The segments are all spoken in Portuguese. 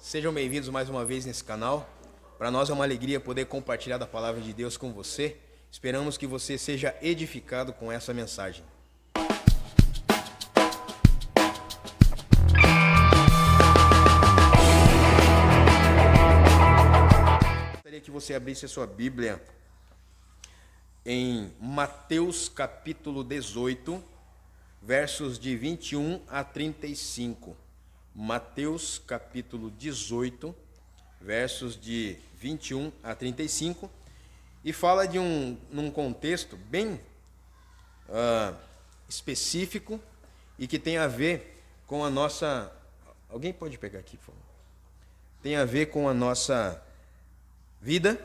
Sejam bem-vindos mais uma vez nesse canal. Para nós é uma alegria poder compartilhar da palavra de Deus com você. Esperamos que você seja edificado com essa mensagem. Gostaria que você abrisse a sua Bíblia em Mateus capítulo 18, versos de 21 a 35. Mateus capítulo 18, versos de 21 a 35, e fala de num contexto bem específico e que tem a ver com a nossa... Alguém pode pegar aqui, por favor? Tem a ver com a nossa vida,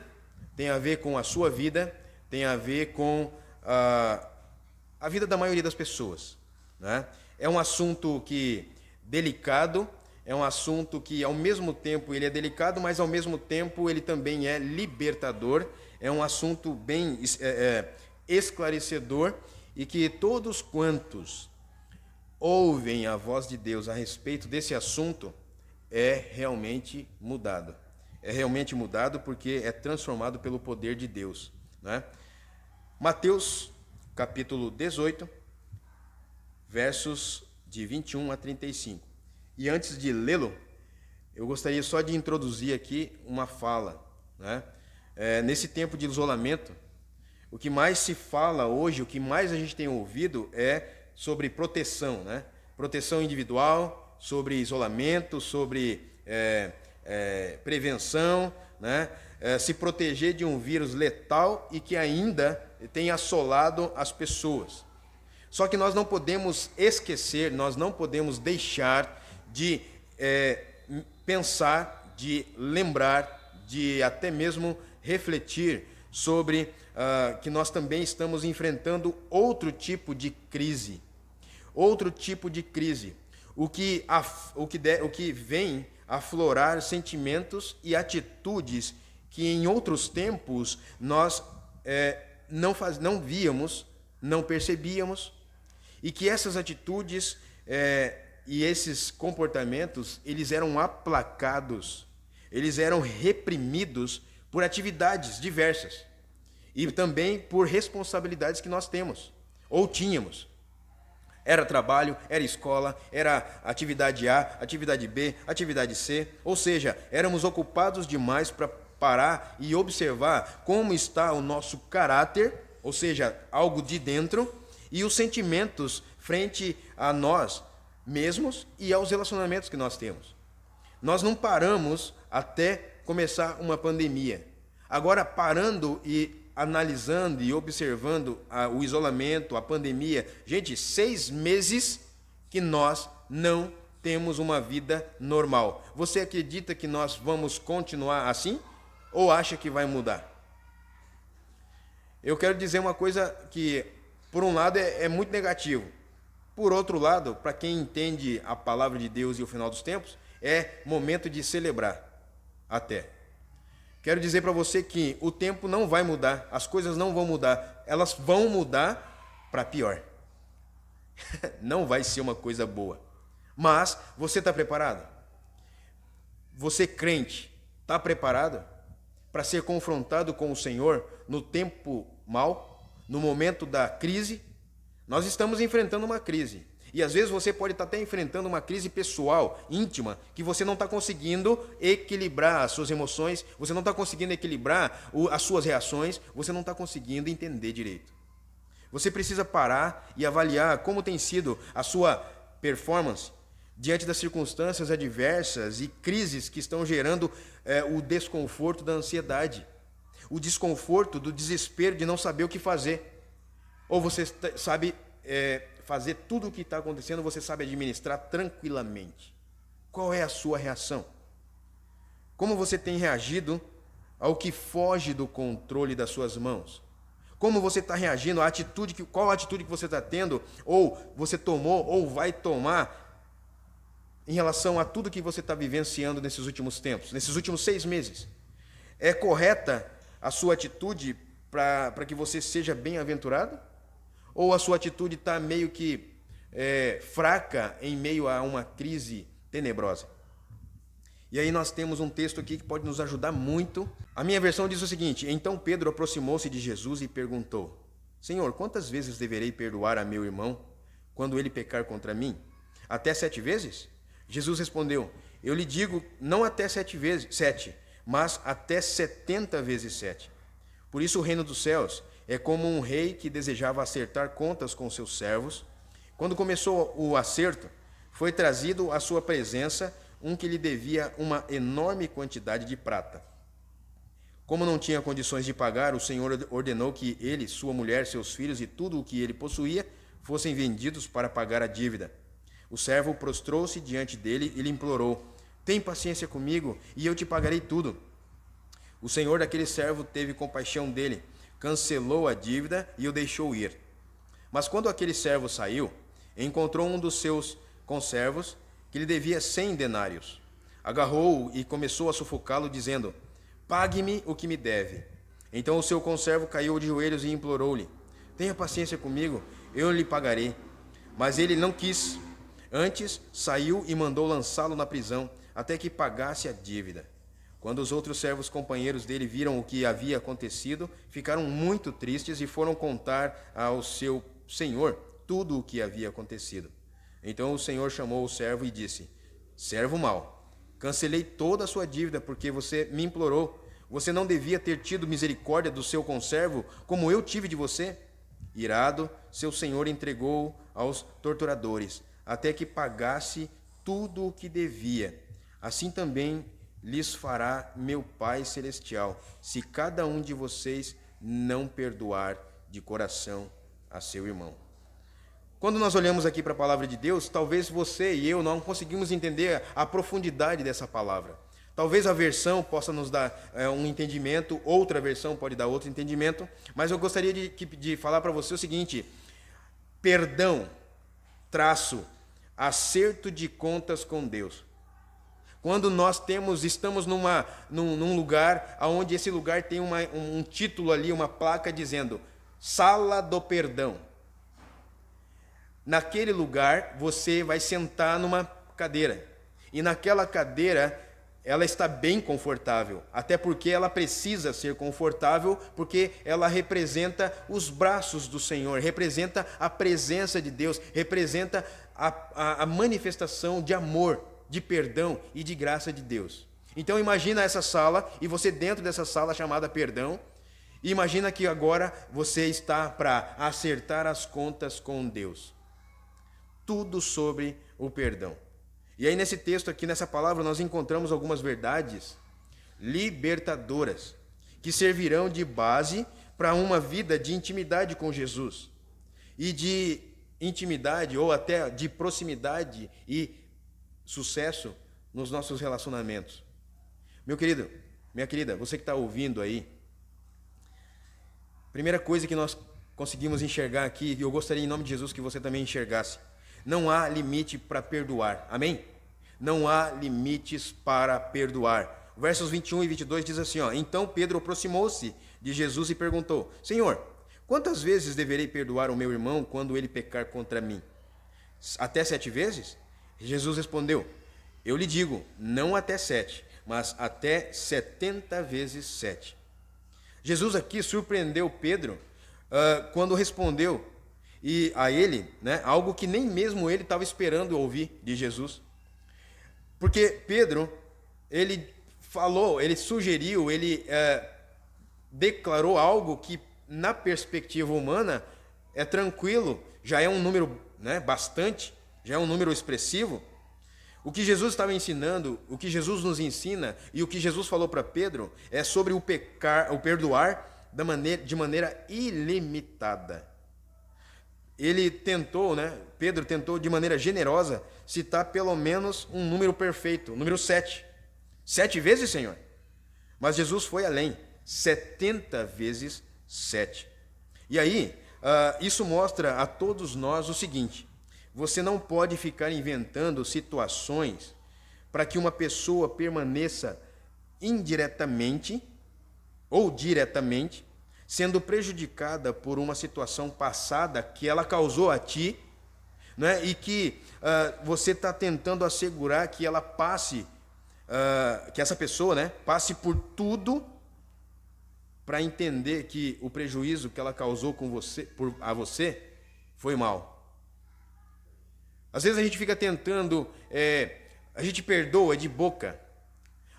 tem a ver com a sua vida, tem a ver com a vida da maioria das pessoas, né? É um assunto delicado, é um assunto que ao mesmo tempo ele é delicado, mas ao mesmo tempo ele também é libertador, é um assunto bem esclarecedor e que todos quantos ouvem a voz de Deus a respeito desse assunto é realmente mudado. É realmente mudado porque é transformado pelo poder de Deus, né? Mateus capítulo 18, versos de 21 a 35. E antes de lê-lo, eu gostaria só de introduzir aqui uma fala, né? Nesse tempo de isolamento, o que mais se fala hoje, o que mais a gente tem ouvido é sobre proteção, né? Proteção individual, sobre isolamento, sobre prevenção, né? Se proteger de um vírus letal e que ainda tem assolado as pessoas. Só que nós não podemos esquecer, nós não podemos deixar de pensar, de lembrar, de até mesmo refletir sobre que nós também estamos enfrentando outro tipo de crise. Outro tipo de crise. O que vem aflorar sentimentos e atitudes que em outros tempos nós não víamos, não percebíamos, e que essas atitudes e esses comportamentos, eles eram aplacados, eles eram reprimidos por atividades diversas e também por responsabilidades que nós temos ou tínhamos. Era trabalho, era escola, era atividade A, atividade B, atividade C, ou seja, éramos ocupados demais para parar e observar como está o nosso caráter, ou seja, algo de dentro, e os sentimentos frente a nós mesmos e aos relacionamentos que nós temos. Nós não paramos até começar uma pandemia. Agora, parando e analisando e observando o isolamento, a pandemia, gente, 6 meses que nós não temos uma vida normal. Você acredita que nós vamos continuar assim ou acha que vai mudar? Eu quero dizer uma coisa que, por um lado, é muito negativo. Por outro lado, para quem entende a palavra de Deus e o final dos tempos, é momento de celebrar até. Quero dizer para você que o tempo não vai mudar, as coisas não vão mudar, elas vão mudar para pior. Não vai ser uma coisa boa. Mas você está preparado? Você crente, está preparado para ser confrontado com o Senhor no tempo mau, no momento da crise? Nós estamos enfrentando uma crise. E às vezes você pode estar até enfrentando uma crise pessoal, íntima, que você não está conseguindo equilibrar as suas emoções, você não está conseguindo equilibrar as suas reações, você não está conseguindo entender direito. Você precisa parar e avaliar como tem sido a sua performance diante das circunstâncias adversas e crises que estão gerando o desconforto da ansiedade, o desconforto do desespero de não saber o que fazer. Ou você sabe fazer tudo o que está acontecendo, você sabe administrar tranquilamente. Qual é a sua reação? Como você tem reagido ao que foge do controle das suas mãos? Como você está reagindo à atitude, qual a atitude que você está tendo, ou você tomou, ou vai tomar, em relação a tudo que você está vivenciando nesses últimos tempos, nesses últimos 6 meses? É correta a sua atitude para que você seja bem-aventurado? Ou a sua atitude está meio que fraca em meio a uma crise tenebrosa? E aí nós temos um texto aqui que pode nos ajudar muito. A minha versão diz o seguinte: então Pedro aproximou-se de Jesus e perguntou: Senhor, quantas vezes deverei perdoar a meu irmão quando ele pecar contra mim? Até 7 vezes? Jesus respondeu: eu lhe digo, não até 7 vezes, mas até 70 vezes 7. Por isso o reino dos céus é como um rei que desejava acertar contas com seus servos. Quando começou o acerto, foi trazido à sua presença um que lhe devia uma enorme quantidade de prata. Como não tinha condições de pagar, o Senhor ordenou que ele, sua mulher, seus filhos e tudo o que ele possuía fossem vendidos para pagar a dívida. O servo prostrou-se diante dele e lhe implorou: tem paciência comigo e eu te pagarei tudo. O senhor daquele servo teve compaixão dele, cancelou a dívida e o deixou ir. Mas quando aquele servo saiu, encontrou um dos seus conservos que lhe devia 100 denários. Agarrou-o e começou a sufocá-lo, dizendo: pague-me o que me deve. Então o seu conservo caiu de joelhos e implorou-lhe: tenha paciência comigo, eu lhe pagarei. Mas ele não quis. Antes saiu e mandou lançá-lo na prisão, até que pagasse a dívida. Quando os outros servos companheiros dele viram o que havia acontecido, ficaram muito tristes e foram contar ao seu senhor tudo o que havia acontecido. Então o senhor chamou o servo e disse: servo mau, cancelei toda a sua dívida porque você me implorou. Você não devia ter tido misericórdia do seu conservo, como eu tive de você? Irado, seu senhor entregou-o aos torturadores, até que pagasse tudo o que devia. Assim também lhes fará meu Pai Celestial, se cada um de vocês não perdoar de coração a seu irmão. Quando nós olhamos aqui para a palavra de Deus, talvez você e eu não conseguimos entender a profundidade dessa palavra. Talvez a versão possa nos dar um entendimento, outra versão pode dar outro entendimento, mas eu gostaria de falar para você o seguinte: perdão, acerto de contas com Deus. Quando nós estamos num lugar onde esse lugar tem um título ali, uma placa dizendo Sala do Perdão. Naquele lugar você vai sentar numa cadeira. E naquela cadeira ela está bem confortável. Até porque ela precisa ser confortável, porque ela representa os braços do Senhor, representa a presença de Deus, representa a manifestação de amor, de perdão e de graça de Deus. Então imagina essa sala e você dentro dessa sala chamada perdão, e imagina que agora você está para acertar as contas com Deus. Tudo sobre o perdão. E aí nesse texto aqui, nessa palavra, nós encontramos algumas verdades libertadoras que servirão de base para uma vida de intimidade com Jesus. E de intimidade ou até de proximidade e sucesso nos nossos relacionamentos. Meu querido, minha querida, você que está ouvindo aí, primeira coisa que nós conseguimos enxergar aqui, e eu gostaria em nome de Jesus que você também enxergasse: não há limite para perdoar, amém? Não há limites para perdoar. Versos 21 e 22 diz assim, então Pedro aproximou-se de Jesus e perguntou: Senhor, quantas vezes deverei perdoar o meu irmão quando ele pecar contra mim? Até 7 vezes? Jesus respondeu: eu lhe digo, não até 7, mas até 70 vezes 7. Jesus aqui surpreendeu Pedro quando respondeu a ele, algo que nem mesmo ele estava esperando ouvir de Jesus. Porque Pedro, ele falou, ele sugeriu, ele declarou algo que na perspectiva humana é tranquilo, já é um número bastante, já é um número expressivo. O que Jesus estava ensinando, o que Jesus nos ensina e o que Jesus falou para Pedro é sobre o perdoar de maneira ilimitada. Ele tentou, Pedro tentou de maneira generosa citar pelo menos um número perfeito, o número 7. 7 vezes, Senhor? Mas Jesus foi além, 70 vezes 7. E aí, isso mostra a todos nós o seguinte: você não pode ficar inventando situações para que uma pessoa permaneça indiretamente ou diretamente sendo prejudicada por uma situação passada que ela causou a ti, e que você está tentando assegurar que ela passe que essa pessoa, né, passe por tudo para entender que o prejuízo que ela causou a você foi mal. Às vezes a gente fica tentando, a gente perdoa de boca.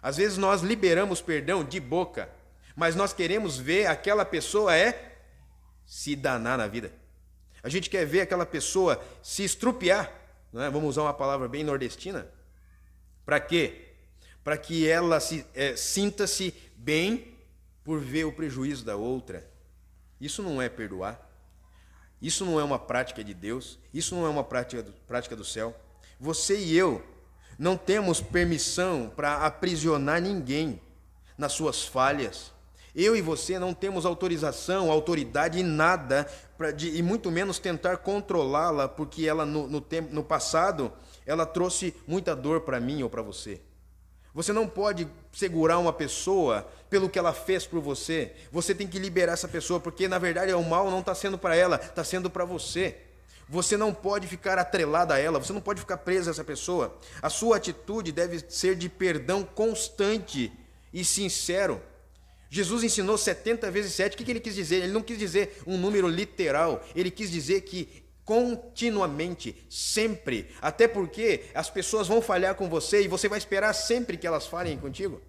Às vezes nós liberamos perdão de boca, mas nós queremos ver aquela pessoa se danar na vida. A gente quer ver aquela pessoa se estrupiar, né? Vamos usar uma palavra bem nordestina. Para quê? Para que ela sinta-se bem por ver o prejuízo da outra. Isso não é perdoar. Isso não é uma prática de Deus. Isso não é uma prática do céu. Você e eu não temos permissão para aprisionar ninguém nas suas falhas. Eu e você não temos autorização, autoridade em nada, e muito menos tentar controlá-la, porque ela no passado ela trouxe muita dor para mim ou para você. Você não pode segurar uma pessoa pelo que ela fez por você. Você tem que liberar essa pessoa, porque na verdade o mal não está sendo para ela, está sendo para você. Você não pode ficar atrelado a ela, você não pode ficar preso a essa pessoa. A sua atitude deve ser de perdão constante e sincero. Jesus ensinou 70 vezes 7. O que ele quis dizer? Ele não quis dizer um número literal. Ele quis dizer que continuamente, sempre. Até porque as pessoas vão falhar com você e você vai esperar sempre que elas falhem contigo.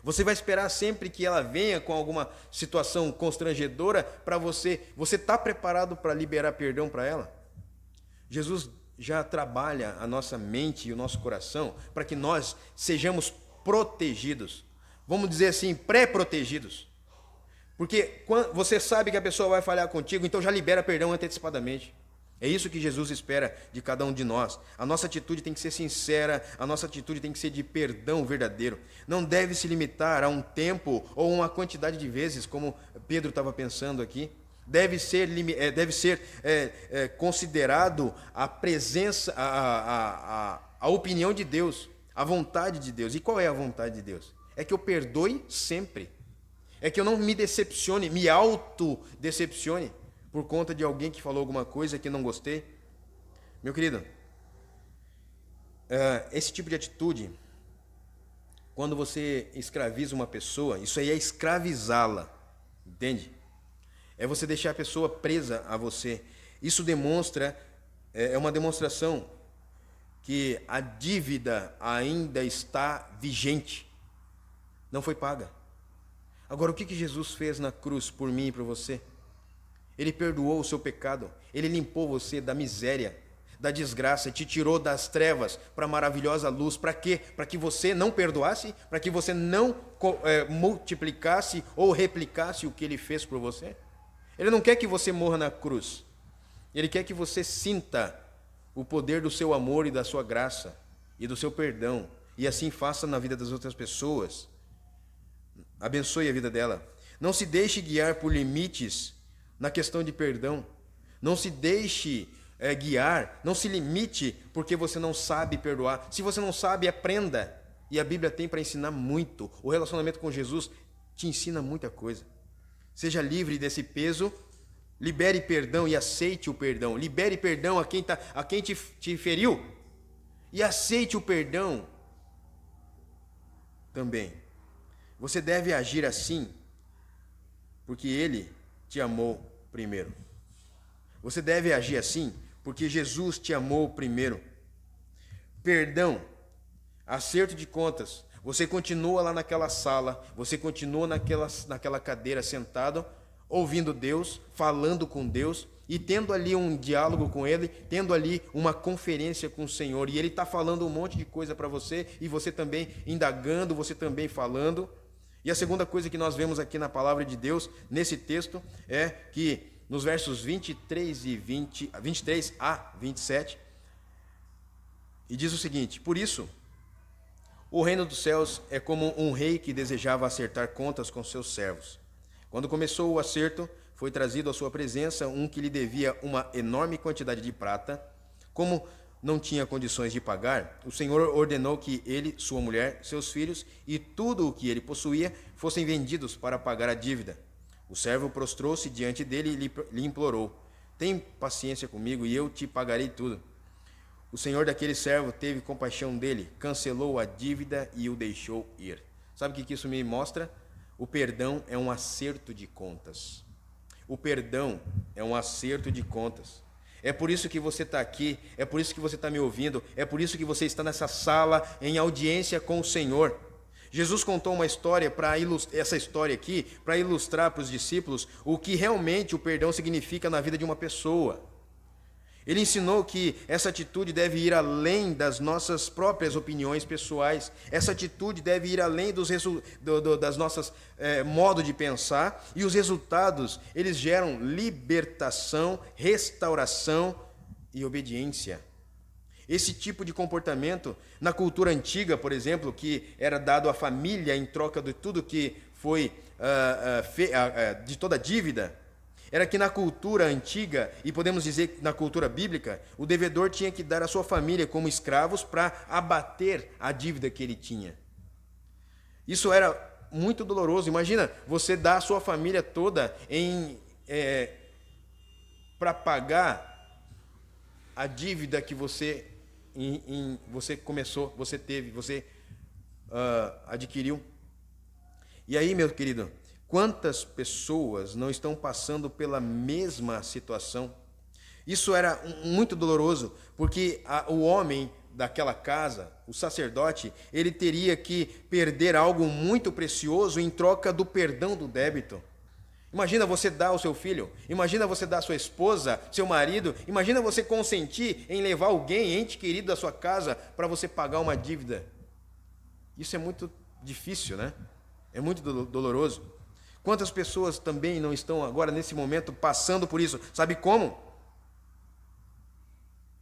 Você vai esperar sempre que ela venha com alguma situação constrangedora para você. Você está preparado para liberar perdão para ela? Jesus já trabalha a nossa mente e o nosso coração para que nós sejamos protegidos. Vamos dizer assim, pré-protegidos. Porque quando você sabe que a pessoa vai falhar contigo, então já libera perdão antecipadamente. É isso que Jesus espera de cada um de nós. A nossa atitude tem que ser sincera, a nossa atitude tem que ser de perdão verdadeiro. Não deve se limitar a um tempo ou uma quantidade de vezes, como Pedro estava pensando aqui. Deve ser considerado a presença, a opinião de Deus, a vontade de Deus. E qual é a vontade de Deus? É que eu perdoe sempre. É que eu não me decepcione, me autodecepcione por conta de alguém que falou alguma coisa que não gostei. Meu querido, esse tipo de atitude, quando você escraviza uma pessoa, isso aí é escravizá-la, entende? É você deixar a pessoa presa a você. Isso é uma demonstração que a dívida ainda está vigente, não foi paga. Agora, o que Jesus fez na cruz por mim e por você? Ele perdoou o seu pecado, ele limpou você da miséria, da desgraça, te tirou das trevas para a maravilhosa luz. Para quê? Para que você não perdoasse, para que você não multiplicasse ou replicasse o que ele fez por você. Ele não quer que você morra na cruz, ele quer que você sinta o poder do seu amor e da sua graça e do seu perdão, e assim faça na vida das outras pessoas. Abençoe a vida dela. Não se deixe guiar por limites na questão de perdão. Não se deixe guiar, não se limite porque você não sabe perdoar. Se você não sabe, aprenda. E a Bíblia tem para ensinar muito. O relacionamento com Jesus te ensina muita coisa. Seja livre desse peso, libere perdão e aceite o perdão. Libere perdão a quem te feriu e aceite o perdão também. Você deve agir assim porque ele te amou primeiro. Você deve agir assim porque Jesus te amou primeiro. Perdão, acerto de contas. Você continua lá naquela sala, você continua naquela cadeira sentado, ouvindo Deus, falando com Deus e tendo ali um diálogo com Ele, tendo ali uma conferência com o Senhor. E Ele está falando um monte de coisa para você e você também indagando, você também falando. E a segunda coisa que nós vemos aqui na palavra de Deus, nesse texto, é que nos versos 23 a 27, e diz o seguinte: por isso, o reino dos céus é como um rei que desejava acertar contas com seus servos. Quando começou o acerto, foi trazido à sua presença um que lhe devia uma enorme quantidade de prata. Como não tinha condições de pagar, o Senhor ordenou que ele, sua mulher, seus filhos e tudo o que ele possuía fossem vendidos para pagar a dívida. O servo prostrou-se diante dele e lhe implorou: tem paciência comigo e eu te pagarei tudo. O senhor daquele servo teve compaixão dele, cancelou a dívida e o deixou ir. Sabe o que isso me mostra? O perdão é um acerto de contas. O perdão é um acerto de contas. É por isso que você está aqui, é por isso que você está me ouvindo, é por isso que você está nessa sala em audiência com o Senhor. Jesus contou uma história, essa história aqui, para ilustrar para os discípulos o que realmente o perdão significa na vida de uma pessoa. Ele ensinou que essa atitude deve ir além das nossas próprias opiniões pessoais. Essa atitude deve ir além das nossas modo de pensar. E os resultados, eles geram libertação, restauração e obediência. Esse tipo de comportamento, na cultura antiga, por exemplo, que era dado à família em troca de tudo que foi, de toda a dívida, era que na cultura antiga, e podemos dizer na cultura bíblica, o devedor tinha que dar a sua família como escravos para abater a dívida que ele tinha. Isso era muito doloroso. Imagina você dar a sua família toda para pagar a dívida que você adquiriu. E aí, meu querido, quantas pessoas não estão passando pela mesma situação? Isso era muito doloroso, porque o homem daquela casa, o sacerdote, ele teria que perder algo muito precioso em troca do perdão do débito. Imagina você dar ao seu filho, imagina você dar à sua esposa, seu marido, imagina você consentir em levar alguém, ente querido da sua casa, para você pagar uma dívida. Isso é muito difícil, né? É muito doloroso. Quantas pessoas também não estão agora, nesse momento, passando por isso? Sabe como?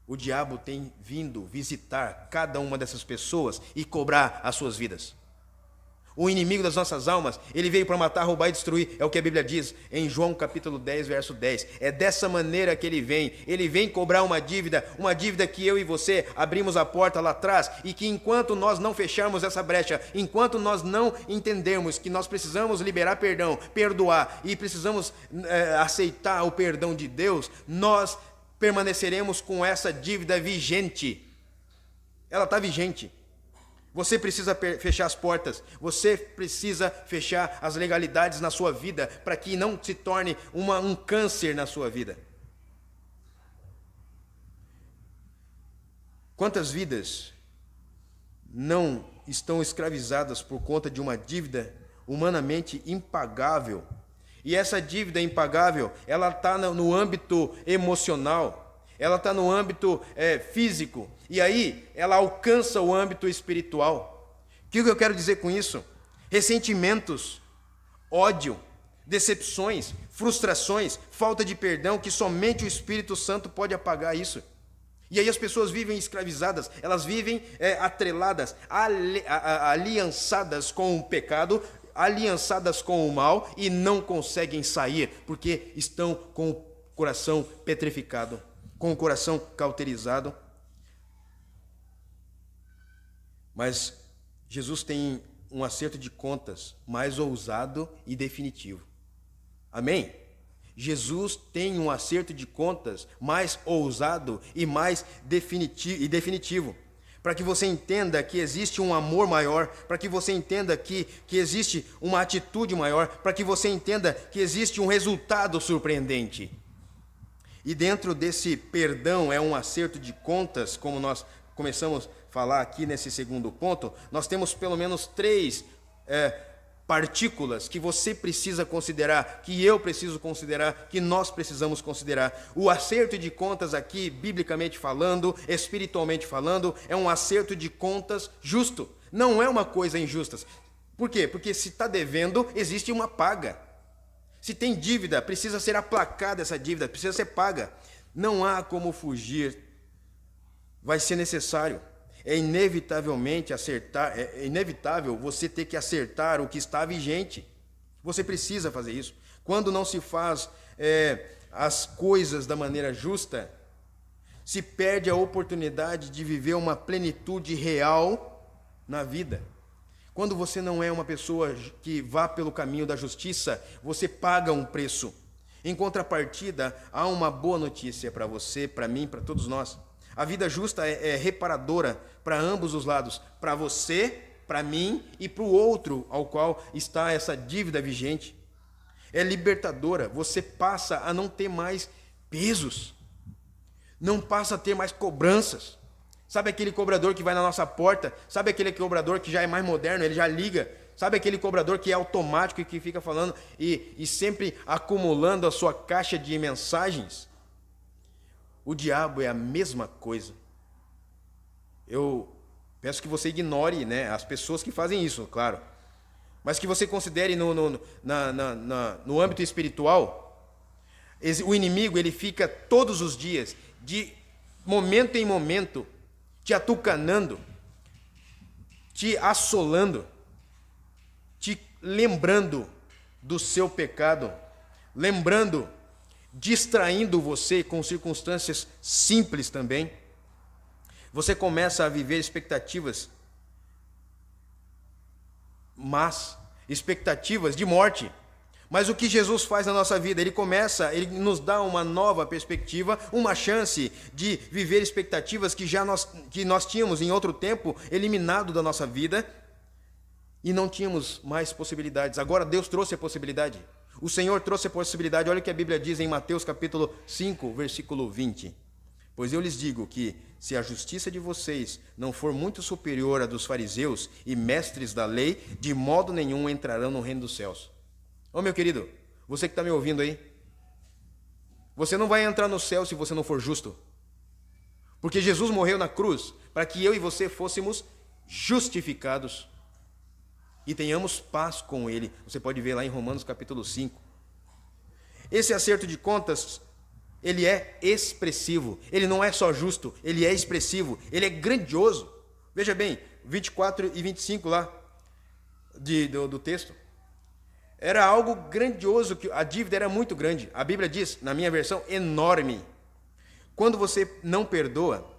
O diabo tem vindo visitar cada uma dessas pessoas e cobrar as suas vidas. O inimigo das nossas almas, ele veio para matar, roubar e destruir. É o que a Bíblia diz em João capítulo 10, verso 10. É dessa maneira que ele vem. Ele vem cobrar uma dívida que eu e você abrimos a porta lá atrás e que enquanto nós não fecharmos essa brecha, enquanto nós não entendermos que nós precisamos liberar perdão, perdoar e precisamos aceitar o perdão de Deus, nós permaneceremos com essa dívida vigente. Ela está vigente. Você precisa fechar as portas, você precisa fechar as legalidades na sua vida para que não se torne um câncer na sua vida. Quantas vidas não estão escravizadas por conta de uma dívida humanamente impagável? E essa dívida impagável, ela está no âmbito emocional, ela está no âmbito físico, e aí ela alcança o âmbito espiritual. O que eu quero dizer com isso? Ressentimentos, ódio, decepções, frustrações, falta de perdão, que somente o Espírito Santo pode apagar isso. E aí as pessoas vivem escravizadas, elas vivem atreladas, aliançadas com o pecado, aliançadas com o mal e não conseguem sair, porque estão com o coração petrificado, com o coração cauterizado. Mas Jesus tem um acerto de contas mais ousado e definitivo. Amém? Jesus tem um acerto de contas mais ousado e mais definitivo. Para que você entenda que existe um amor maior, para que você entenda que existe uma atitude maior, para que você entenda que existe um resultado surpreendente. E dentro desse perdão é um acerto de contas, como nós começamos a falar aqui nesse segundo ponto, nós temos pelo menos 3 partículas que você precisa considerar, que eu preciso considerar, que nós precisamos considerar. O acerto de contas aqui, biblicamente falando, espiritualmente falando, é um acerto de contas justo. Não é uma coisa injusta. Por quê? Porque se está devendo, existe uma paga. Se tem dívida, precisa ser aplacada essa dívida, precisa ser paga. Não há como fugir. Vai ser necessário. É inevitável você ter que acertar o que está vigente. Você precisa fazer isso. Quando não se faz as coisas da maneira justa, se perde a oportunidade de viver uma plenitude real na vida. Quando você não é uma pessoa que vá pelo caminho da justiça, você paga um preço. Em contrapartida, há uma boa notícia para você, para mim, para todos nós. A vida justa é reparadora para ambos os lados, para você, para mim e para o outro ao qual está essa dívida vigente. É libertadora, você passa a não ter mais pesos, não passa a ter mais cobranças. Sabe aquele cobrador que vai na nossa porta? Sabe aquele cobrador que já é mais moderno, ele já liga? Sabe aquele cobrador que é automático e que fica falando e sempre acumulando a sua caixa de mensagens? O diabo é a mesma coisa. Eu peço que você ignore, né, as pessoas que fazem isso, claro. Mas que você considere no âmbito espiritual, o inimigo ele fica todos os dias, de momento em momento, te atucanando, te assolando, te lembrando do seu pecado, lembrando, distraindo você com circunstâncias simples também. Você começa a viver expectativas más, expectativas de morte. Mas o que Jesus faz na nossa vida? Ele nos dá uma nova perspectiva, uma chance de viver expectativas que nós tínhamos em outro tempo eliminado da nossa vida e não tínhamos mais possibilidades. Agora Deus trouxe a possibilidade. O Senhor trouxe a possibilidade. Olha o que a Bíblia diz em Mateus capítulo 5, versículo 20. Pois eu lhes digo que, se a justiça de vocês não for muito superior à dos fariseus e mestres da lei, de modo nenhum entrarão no reino dos céus. Ô meu querido, você que está me ouvindo aí, você não vai entrar no céu se você não for justo. Porque Jesus morreu na cruz para que eu e você fôssemos justificados e tenhamos paz com Ele. Você pode ver lá em Romanos capítulo 5. Esse acerto de contas, ele é expressivo. Ele não é só justo, ele é expressivo. Ele é grandioso. Veja bem, 24 e 25 lá do texto. Era algo grandioso, que a dívida era muito grande. A Bíblia diz, na minha versão, enorme. Quando você não perdoa,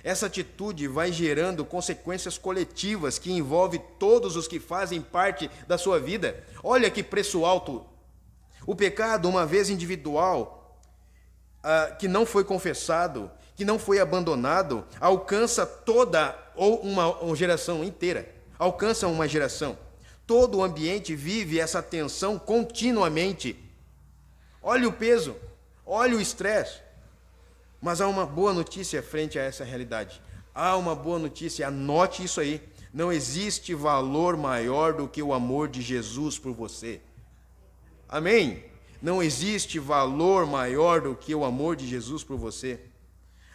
essa atitude vai gerando consequências coletivas que envolvem todos os que fazem parte da sua vida. Olha que preço alto. O pecado, uma vez individual, que não foi confessado, que não foi abandonado, alcança toda ou uma geração inteira. Alcança uma geração. Todo o ambiente vive essa tensão continuamente. Olha o peso, olha o estresse. Mas há uma boa notícia frente a essa realidade. Há uma boa notícia, anote isso aí. Não existe valor maior do que o amor de Jesus por você. Amém? Não existe valor maior do que o amor de Jesus por você.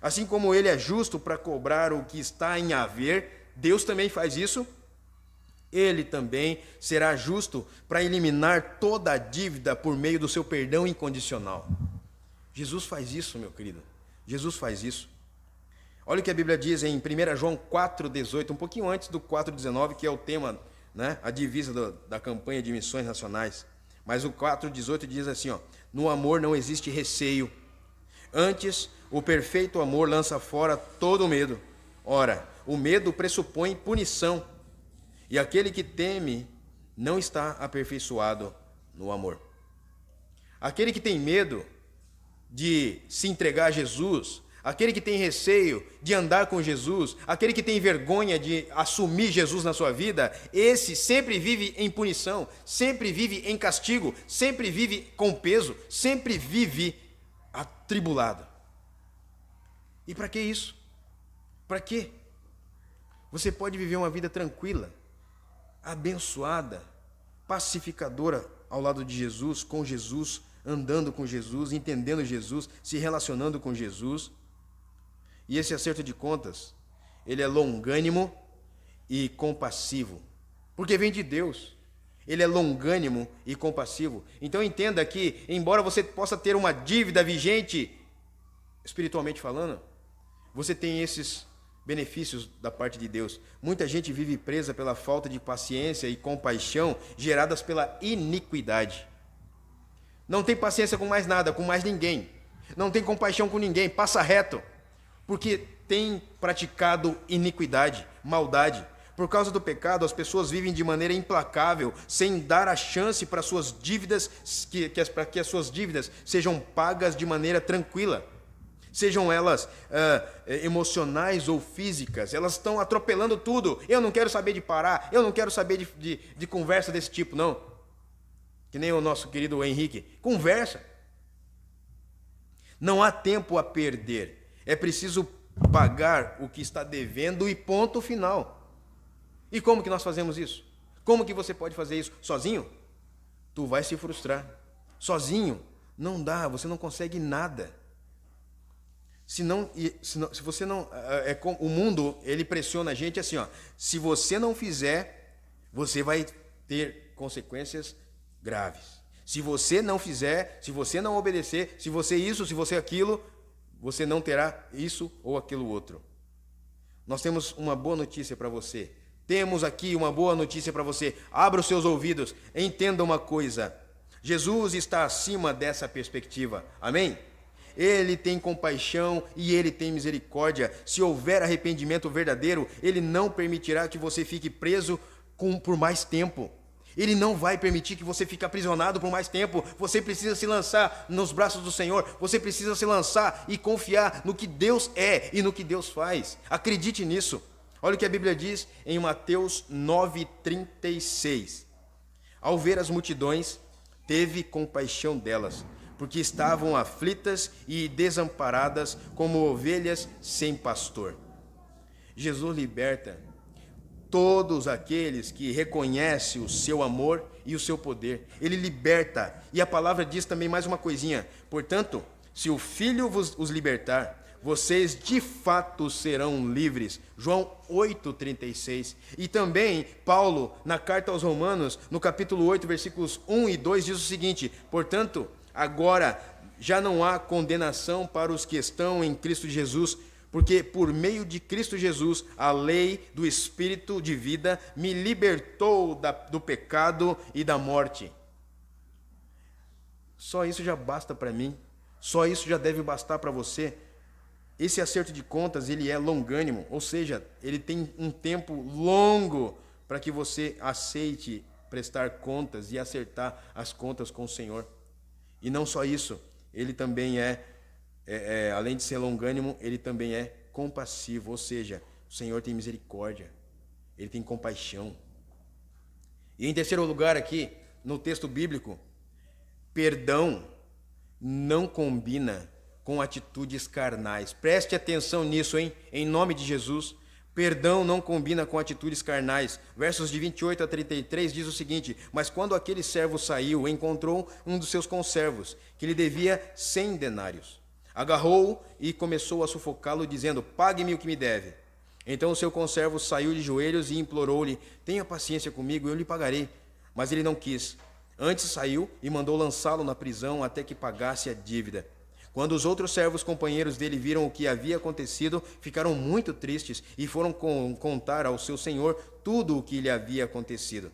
Assim como Ele é justo para cobrar o que está em haver, Deus também faz isso. Ele também será justo para eliminar toda a dívida por meio do seu perdão incondicional. Jesus faz isso, meu querido. Jesus faz isso. Olha o que a Bíblia diz em 1 João 4,18, um pouquinho antes do 4,19, que é o tema, né, a divisa da campanha de missões nacionais. Mas o 4,18 diz assim, ó, no amor não existe receio. Antes, o perfeito amor lança fora todo o medo. Ora, o medo pressupõe punição. E aquele que teme não está aperfeiçoado no amor. Aquele que tem medo de se entregar a Jesus, aquele que tem receio de andar com Jesus, aquele que tem vergonha de assumir Jesus na sua vida, esse sempre vive em punição, sempre vive em castigo, sempre vive com peso, sempre vive atribulado. E para que isso? Para quê? Você pode viver uma vida tranquila, abençoada, pacificadora ao lado de Jesus, com Jesus, andando com Jesus, entendendo Jesus, se relacionando com Jesus. E esse acerto de contas, ele é longânimo e compassivo, porque vem de Deus. Ele é longânimo e compassivo. Então entenda que, embora você possa ter uma dívida vigente, espiritualmente falando, você tem esses benefícios da parte de Deus. Muita gente vive presa pela falta de paciência e compaixão geradas pela iniquidade. Não tem paciência com mais nada, com mais ninguém. Não tem compaixão com ninguém, passa reto. Porque tem praticado iniquidade, maldade. Por causa do pecado, as pessoas vivem de maneira implacável, sem dar a chance para suas dívidas, para que as suas dívidas sejam pagas de maneira tranquila. sejam elas emocionais ou físicas, elas estão atropelando tudo. Eu não quero saber de parar, eu não quero saber de conversa desse tipo, não. Que nem o nosso querido Henrique. Conversa. Não há tempo a perder. É preciso pagar o que está devendo e ponto final. E como que nós fazemos isso? Como que você pode fazer isso? Sozinho? Tu vai se frustrar. Sozinho? Não dá, você não consegue nada. Se você não... o mundo, ele pressiona a gente assim, ó. Se você não fizer, você vai ter consequências graves. Se você não fizer, se você não obedecer, se você isso, se você aquilo, você não terá isso ou aquilo outro. Nós temos uma boa notícia para você. Temos aqui uma boa notícia para você. Abra os seus ouvidos, entenda uma coisa. Jesus está acima dessa perspectiva. Amém? Ele tem compaixão e Ele tem misericórdia. Se houver arrependimento verdadeiro, Ele não permitirá que você fique preso por mais tempo. Ele não vai permitir que você fique aprisionado por mais tempo. Você precisa se lançar nos braços do Senhor. Você precisa se lançar e confiar no que Deus é e no que Deus faz. Acredite nisso. Olha o que a Bíblia diz em Mateus 9,36. Ao ver as multidões, teve compaixão delas, porque estavam aflitas e desamparadas como ovelhas sem pastor. Jesus liberta todos aqueles que reconhecem o seu amor e o seu poder. Ele liberta. E a palavra diz também mais uma coisinha. Portanto, se o Filho os libertar, vocês de fato serão livres. João 8,36. E também Paulo, na carta aos Romanos, no capítulo 8, versículos 1 e 2, diz o seguinte: portanto, agora já não há condenação para os que estão em Cristo Jesus, porque por meio de Cristo Jesus, a lei do Espírito de vida me libertou do pecado e da morte. Só isso já basta para mim. Só isso já deve bastar para você. Esse acerto de contas, ele é longânimo, ou seja, ele tem um tempo longo para que você aceite prestar contas e acertar as contas com o Senhor. E não só isso, ele também além de ser longânimo, ele também é compassivo, ou seja, o Senhor tem misericórdia, ele tem compaixão. E em terceiro lugar aqui, no texto bíblico, perdão não combina com atitudes carnais. Preste atenção nisso, hein? Em nome de Jesus. Perdão não combina com atitudes carnais. Versos de 28 a 33 diz o seguinte: mas quando aquele servo saiu, encontrou um dos seus conservos, que lhe devia 100 denários. Agarrou-o e começou a sufocá-lo, dizendo: pague-me o que me deve. Então o seu conservo saiu de joelhos e implorou-lhe: tenha paciência comigo, eu lhe pagarei. Mas ele não quis. Antes saiu e mandou lançá-lo na prisão até que pagasse a dívida. Quando os outros servos companheiros dele viram o que havia acontecido, ficaram muito tristes e foram contar ao seu senhor tudo o que lhe havia acontecido.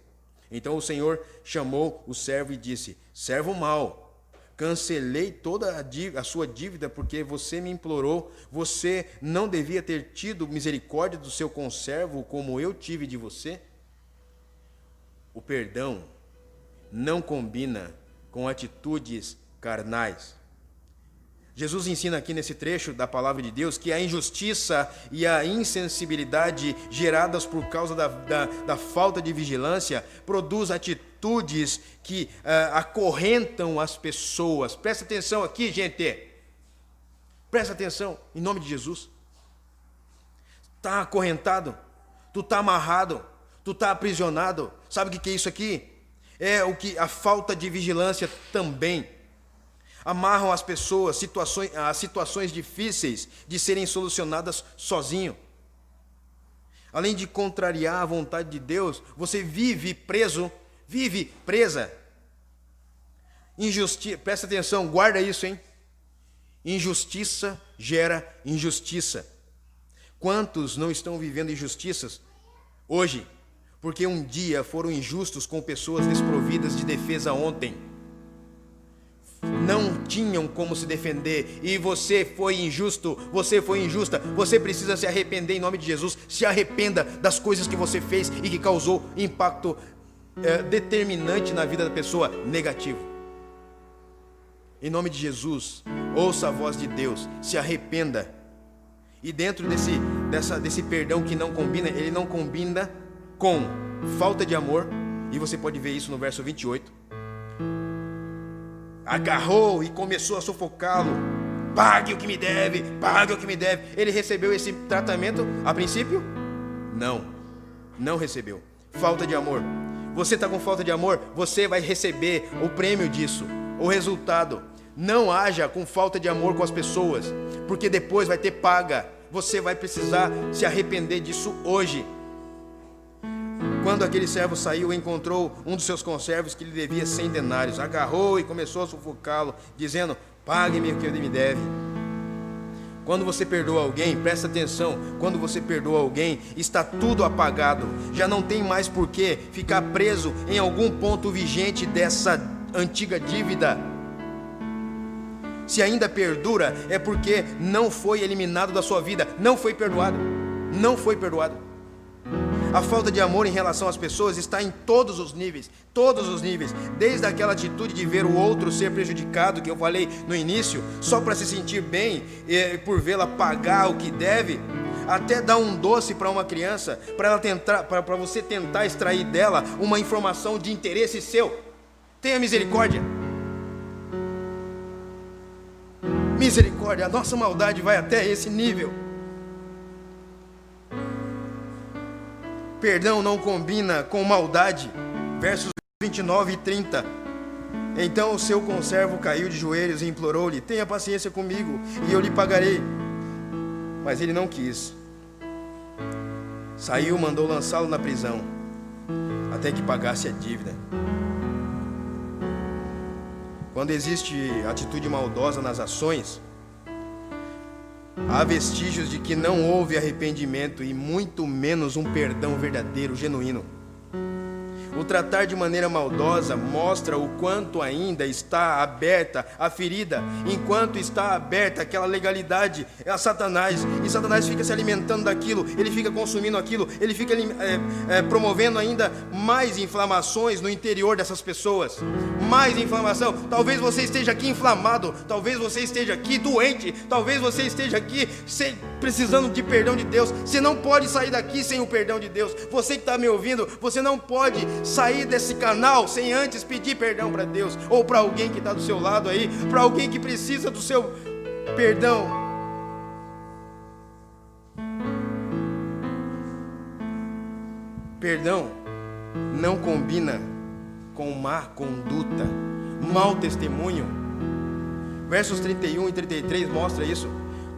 Então o senhor chamou o servo e disse: servo mau, cancelei toda a sua dívida porque você me implorou. Você não devia ter tido misericórdia do seu conservo como eu tive de você? O perdão não combina com atitudes carnais. Jesus ensina aqui nesse trecho da palavra de Deus que a injustiça e a insensibilidade geradas por causa da falta de vigilância produz atitudes que acorrentam as pessoas. Presta atenção aqui, gente. Presta atenção, em nome de Jesus. Está acorrentado, tu está amarrado, tu está aprisionado. Sabe o que é isso aqui? É o que a falta de vigilância também amarram as pessoas a situações difíceis de serem solucionadas sozinho. Além de contrariar a vontade de Deus, você vive presa. Presta atenção, guarda isso, hein? Injustiça gera injustiça. Quantos não estão vivendo injustiças hoje, porque um dia foram injustos com pessoas desprovidas de defesa ontem? Não tinham como se defender e você foi injusto, você foi injusta. Você precisa se arrepender em nome de Jesus. Se arrependa das coisas que você fez e que causou impacto determinante na vida da pessoa, negativo. Em nome de Jesus, ouça a voz de Deus, se arrependa. E dentro desse perdão que não combina, ele não combina com falta de amor. E você pode ver isso no verso 28. Agarrou e começou a sufocá-lo. Pague o que me deve, pague o que me deve. Ele recebeu esse tratamento a princípio? Não recebeu. Falta de amor. Você está com falta de amor, você vai receber o prêmio disso, o resultado. Não haja com falta de amor com as pessoas, porque depois vai ter paga. Você vai precisar se arrepender disso hoje. Quando aquele servo saiu, encontrou um dos seus conservos que lhe devia 100 denários. Agarrou e começou a sufocá-lo, dizendo: pague-me o que ele me deve. Quando você perdoa alguém, presta atenção, quando você perdoa alguém, está tudo apagado. Já não tem mais por que ficar preso em algum ponto vigente dessa antiga dívida. Se ainda perdura, é porque não foi eliminado da sua vida, não foi perdoado. A falta de amor em relação às pessoas está em todos os níveis, desde aquela atitude de ver o outro ser prejudicado, que eu falei no início, só para se sentir bem, por vê-la pagar o que deve, até dar um doce para uma criança, para você tentar extrair dela uma informação de interesse seu. Tenha misericórdia. Misericórdia, a nossa maldade vai até esse nível. Perdão não combina com maldade. Versos 29 e 30. Então o seu conservo caiu de joelhos e implorou-lhe: tenha paciência comigo e eu lhe pagarei. Mas ele não quis. Saiu, mandou lançá-lo na prisão, até que pagasse a dívida. Quando existe atitude maldosa nas ações, há vestígios de que não houve arrependimento e muito menos um perdão verdadeiro, genuíno. O tratar de maneira maldosa mostra o quanto ainda está aberta a ferida, enquanto está aberta aquela legalidade a Satanás. E Satanás fica se alimentando daquilo, ele fica consumindo aquilo, ele fica promovendo ainda mais inflamações no interior dessas pessoas. Mais inflamação. Talvez você esteja aqui inflamado, talvez você esteja aqui doente, talvez você esteja aqui precisando de perdão de Deus. Você não pode sair daqui sem o perdão de Deus. Você que está me ouvindo, você não pode sair desse canal sem antes pedir perdão para Deus, ou para alguém que está do seu lado aí, para alguém que precisa do seu perdão. Perdão não combina com má conduta, mau testemunho. Versos 31 e 33 mostra isso.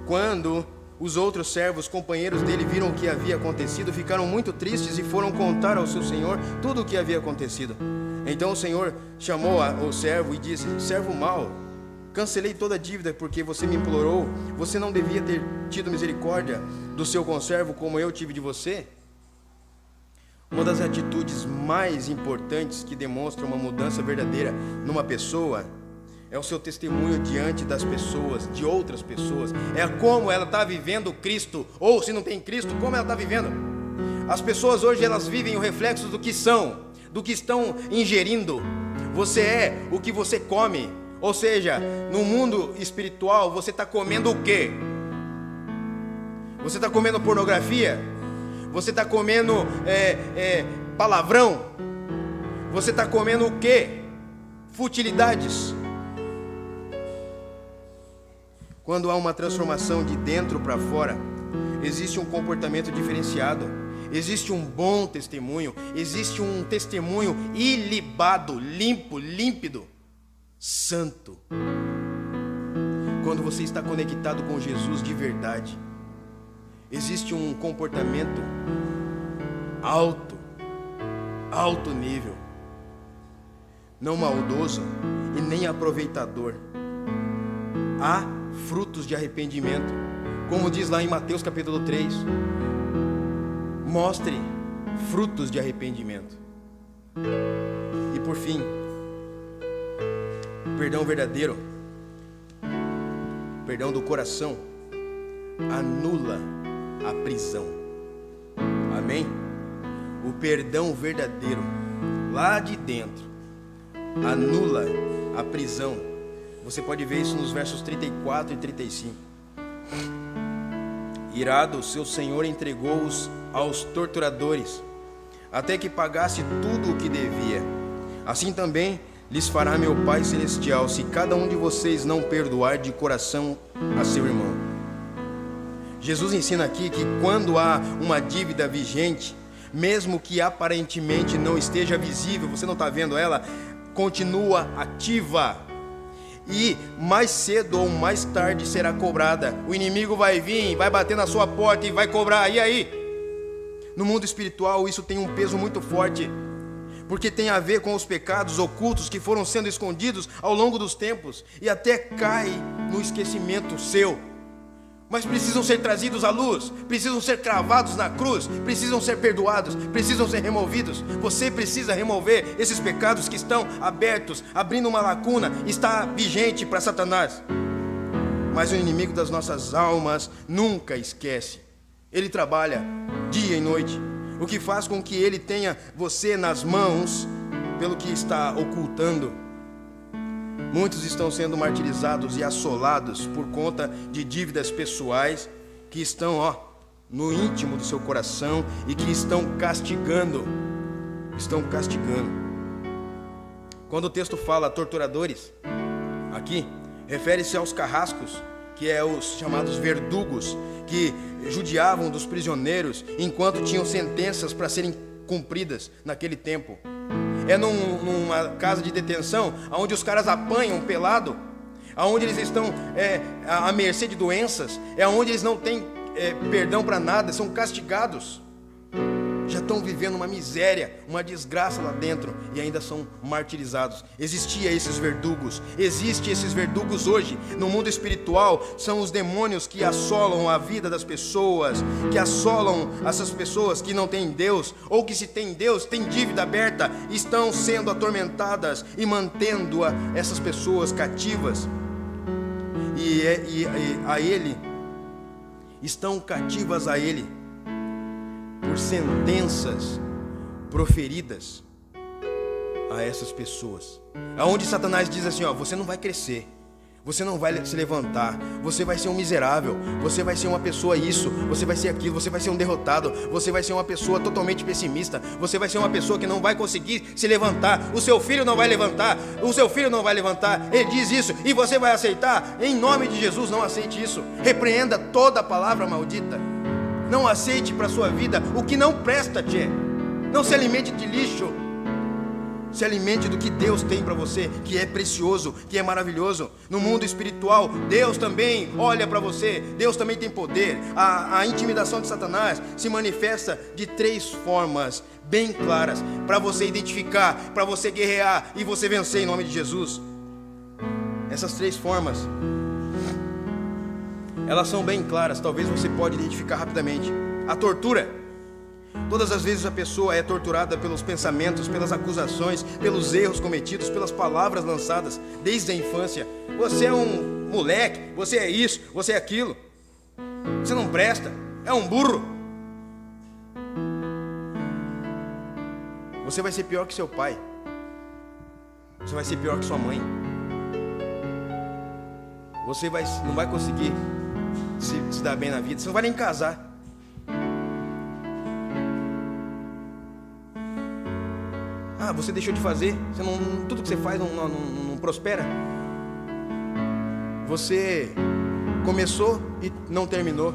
Quando os outros servos, companheiros dele, viram o que havia acontecido, ficaram muito tristes e foram contar ao seu senhor tudo o que havia acontecido. Então o senhor chamou o servo e disse: servo mau, cancelei toda a dívida porque você me implorou. Você não devia ter tido misericórdia do seu conservo como eu tive de você? Uma das atitudes mais importantes que demonstra uma mudança verdadeira numa pessoa é o seu testemunho diante das pessoas, de outras pessoas. É como ela está vivendo Cristo, ou se não tem Cristo, como ela está vivendo. As pessoas hoje, elas vivem o reflexo do que são, do que estão ingerindo. Você é o que você come. Ou seja, no mundo espiritual, você está comendo o quê? Você está comendo pornografia? Você está comendo palavrão? Você está comendo o quê? Futilidades. Quando há uma transformação de dentro para fora, existe um comportamento diferenciado, existe um bom testemunho, existe um testemunho ilibado, limpo, límpido, santo. Quando você está conectado com Jesus de verdade, existe um comportamento alto nível, não maldoso e nem aproveitador. Há frutos de arrependimento, como diz lá em Mateus capítulo 3. Mostre frutos de arrependimento. E por fim, o perdão verdadeiro, o perdão do coração, anula a prisão. Amém? O perdão verdadeiro, lá de dentro, anula a prisão Você pode ver isso nos versos 34 e 35. Irado, seu senhor entregou-os aos torturadores, até que pagasse tudo o que devia. Assim também lhes fará meu Pai Celestial, se cada um de vocês não perdoar de coração a seu irmão. Jesus ensina aqui que quando há uma dívida vigente, mesmo que aparentemente não esteja visível, você não está vendo ela, continua ativa. E mais cedo ou mais tarde será cobrada. O inimigo vai vir, vai bater na sua porta e vai cobrar. E aí? No mundo espiritual isso tem um peso muito forte, porque tem a ver com os pecados ocultos que foram sendo escondidos ao longo dos tempos e até cai no esquecimento seu. Mas precisam ser trazidos à luz, precisam ser cravados na cruz, precisam ser perdoados, precisam ser removidos. Você precisa remover esses pecados que estão abertos, abrindo uma lacuna, está vigente para Satanás. Mas o inimigo das nossas almas nunca esquece. Ele trabalha dia e noite, o que faz com que ele tenha você nas mãos pelo que está ocultando. Muitos estão sendo martirizados e assolados por conta de dívidas pessoais que estão no íntimo do seu coração e que estão castigando. Quando o texto fala torturadores, aqui refere-se aos carrascos, que é os chamados verdugos, que judiavam dos prisioneiros enquanto tinham sentenças para serem cumpridas naquele tempo. É numa casa de detenção, onde os caras apanham pelado, onde eles estão à mercê de doenças, onde eles não têm perdão para nada, são castigados. Já estão vivendo uma miséria, uma desgraça lá dentro e ainda são martirizados. Existem esses verdugos hoje. No mundo espiritual, são os demônios que assolam a vida das pessoas, que assolam essas pessoas que não têm Deus, ou que se tem Deus, tem dívida aberta, estão sendo atormentadas e mantendo essas pessoas cativas. E a ele, estão cativas a ele, por sentenças proferidas a essas pessoas, aonde Satanás diz assim, você não vai crescer, você não vai se levantar, você vai ser um miserável, você vai ser uma pessoa isso, você vai ser aquilo, você vai ser um derrotado, você vai ser uma pessoa totalmente pessimista, você vai ser uma pessoa que não vai conseguir se levantar, o seu filho não vai levantar, ele diz isso, e você vai aceitar? Em nome de Jesus, não aceite isso, repreenda toda a palavra maldita. Não aceite para a sua vida o que não presta, tchê. Não se alimente de lixo. Se alimente do que Deus tem para você, que é precioso, que é maravilhoso. No mundo espiritual, Deus também olha para você. Deus também tem poder. A intimidação de Satanás se manifesta de 3 formas bem claras, para você identificar, para você guerrear e você vencer em nome de Jesus. Essas 3 formas, elas são bem claras, talvez você pode identificar rapidamente. A tortura. Todas as vezes a pessoa é torturada pelos pensamentos, pelas acusações, pelos erros cometidos, pelas palavras lançadas desde a infância. Você é um moleque, você é isso, você é aquilo, você não presta, é um burro. Você vai ser pior que seu pai, você vai ser pior que sua mãe. Você não vai conseguir se dar bem na vida, você não vai nem casar. Você deixou de fazer, tudo que você faz não prospera. Você começou e não terminou.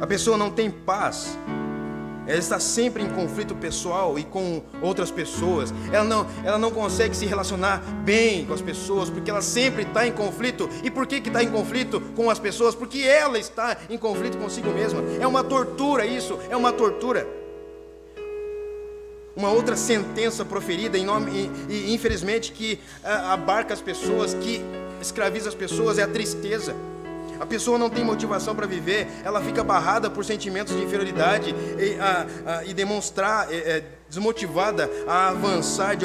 A pessoa não tem paz. Ela está sempre em conflito pessoal e com outras pessoas. Ela não consegue se relacionar bem com as pessoas, porque ela sempre está em conflito. E por que está em conflito com as pessoas? Porque ela está em conflito consigo mesma. É uma tortura isso, é uma tortura. Uma outra sentença proferida e infelizmente que abarca as pessoas, que escraviza as pessoas, é a tristeza. A pessoa não tem motivação para viver, ela fica barrada por sentimentos de inferioridade e demonstrar, desmotivada a avançar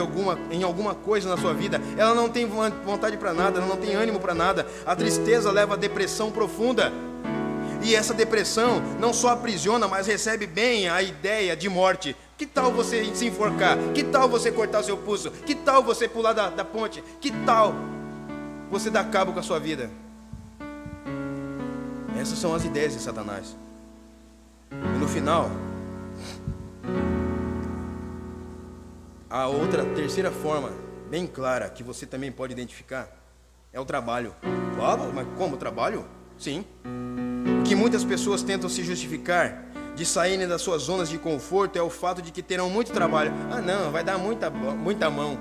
em alguma coisa na sua vida. Ela não tem vontade para nada, ela não tem ânimo para nada. A tristeza leva à depressão profunda. E essa depressão não só aprisiona, mas recebe bem a ideia de morte. Que tal você se enforcar? Que tal você cortar o seu pulso? Que tal você pular da ponte? Que tal? você dá cabo com a sua vida. Essas são as ideias de Satanás. E no final, a terceira forma, bem clara, que você também pode identificar, é o trabalho. Mas como trabalho? Sim. O que muitas pessoas tentam se justificar de saírem das suas zonas de conforto é o fato de que terão muito trabalho. Ah, não, vai dar muita mão.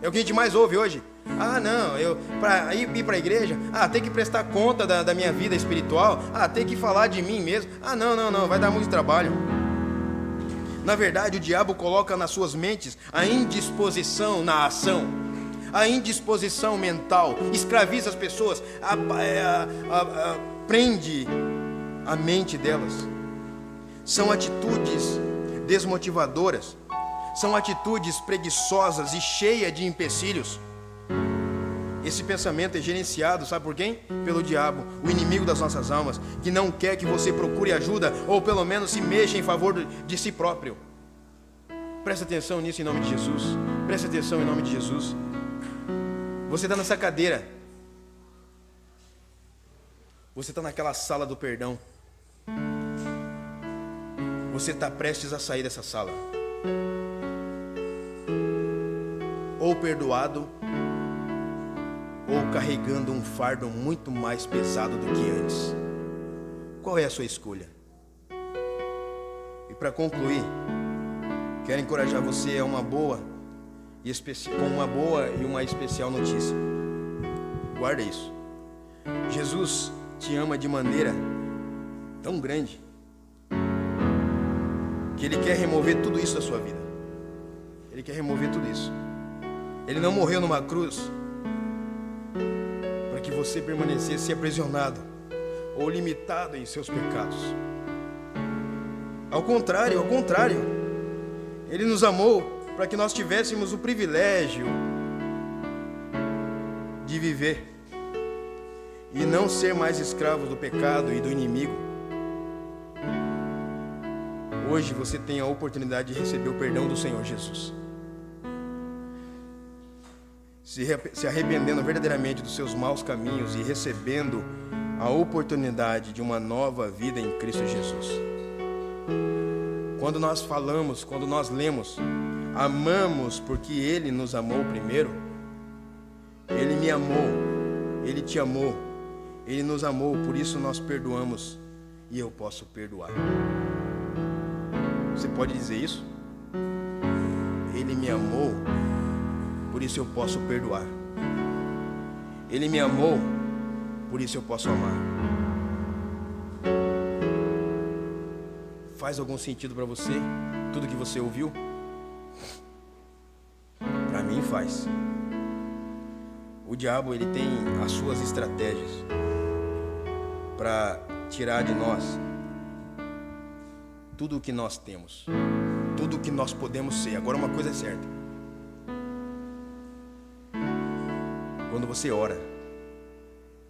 É o que a gente mais ouve hoje. Ah, não, para ir para a igreja, tem que prestar conta da minha vida espiritual, tem que falar de mim mesmo. Não, vai dar muito trabalho. Na verdade, o diabo coloca nas suas mentes a indisposição na ação, a indisposição mental, escraviza as pessoas, prende a mente delas. São atitudes desmotivadoras, são atitudes preguiçosas e cheias de empecilhos. Esse pensamento é gerenciado, sabe por quem? Pelo diabo, o inimigo das nossas almas, que não quer que você procure ajuda, ou pelo menos se mexa em favor de si próprio. Presta atenção nisso em nome de Jesus. Presta atenção em nome de Jesus. Você está nessa cadeira. Você está naquela sala do perdão. Você está prestes a sair dessa sala. Ou perdoado, ou carregando um fardo muito mais pesado do que antes. Qual é a sua escolha? E para concluir, quero encorajar você a uma boa e uma especial notícia. Guarda isso. Jesus te ama de maneira tão grande que Ele quer remover tudo isso da sua vida. Ele quer remover tudo isso. Ele não morreu numa cruz para que você permanecesse aprisionado ou limitado em seus pecados. Ao contrário, Ele nos amou para que nós tivéssemos o privilégio de viver e não ser mais escravos do pecado e do inimigo. Hoje você tem a oportunidade de receber o perdão do Senhor Jesus. Se arrependendo verdadeiramente dos seus maus caminhos e recebendo a oportunidade de uma nova vida em Cristo Jesus. Quando nós falamos, quando nós lemos, amamos porque Ele nos amou primeiro. Ele me amou, Ele te amou, Ele nos amou, por isso nós perdoamos e eu posso perdoar. Você pode dizer isso? Ele me amou, por isso eu posso perdoar. Ele me amou, por isso eu posso amar. Faz algum sentido para você tudo que você ouviu? Para mim faz. O diabo, ele tem as suas estratégias para tirar de nós tudo o que nós temos, tudo o que nós podemos ser. Agora uma coisa é certa: quando você ora,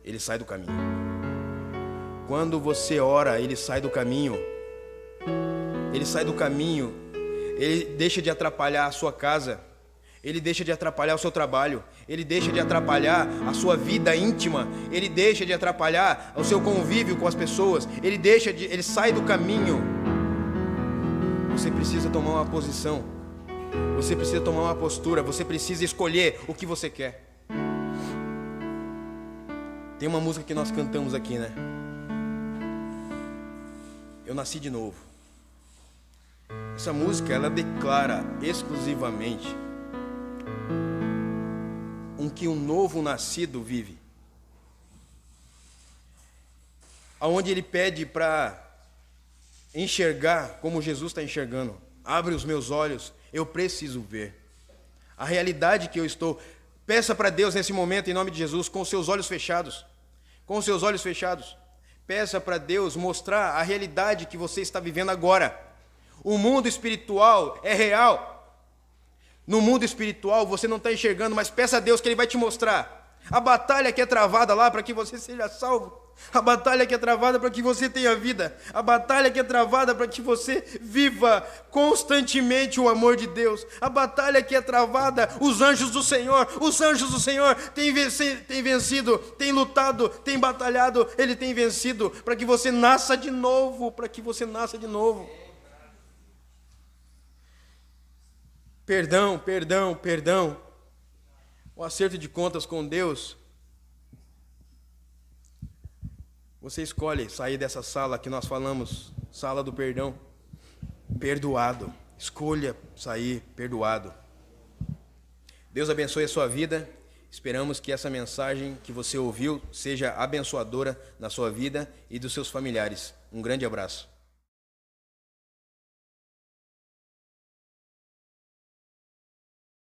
ele sai do caminho. Quando você ora, ele sai do caminho. Ele sai do caminho. Ele deixa de atrapalhar a sua casa. Ele deixa de atrapalhar o seu trabalho. Ele deixa de atrapalhar a sua vida íntima. Ele deixa de atrapalhar o seu convívio com as pessoas. Ele sai do caminho. Você precisa tomar uma posição. Você precisa tomar uma postura. Você precisa escolher o que você quer. Tem uma música que nós cantamos aqui, né? Eu nasci de novo. Essa música, ela declara exclusivamente que um novo nascido vive. Aonde ele pede para enxergar como Jesus está enxergando. Abre os meus olhos, eu preciso ver a realidade que eu estou. Peça para Deus nesse momento, em nome de Jesus, com os seus olhos fechados. Com os seus olhos fechados. Peça para Deus mostrar a realidade que você está vivendo agora. O mundo espiritual é real. No mundo espiritual você não está enxergando, mas peça a Deus que Ele vai te mostrar. A batalha que é travada lá para que você seja salvo. A batalha que é travada para que você tenha vida. A batalha que é travada para que você viva constantemente o amor de Deus. A batalha que é travada, os anjos do Senhor têm vencido, têm lutado, têm batalhado, Ele tem vencido para que você nasça de novo, para que você nasça de novo. Perdão. O acerto de contas com Deus. Você escolhe sair dessa sala que nós falamos, sala do perdão, perdoado. Escolha sair perdoado. Deus abençoe a sua vida. Esperamos que essa mensagem que você ouviu seja abençoadora na sua vida e dos seus familiares. Um grande abraço.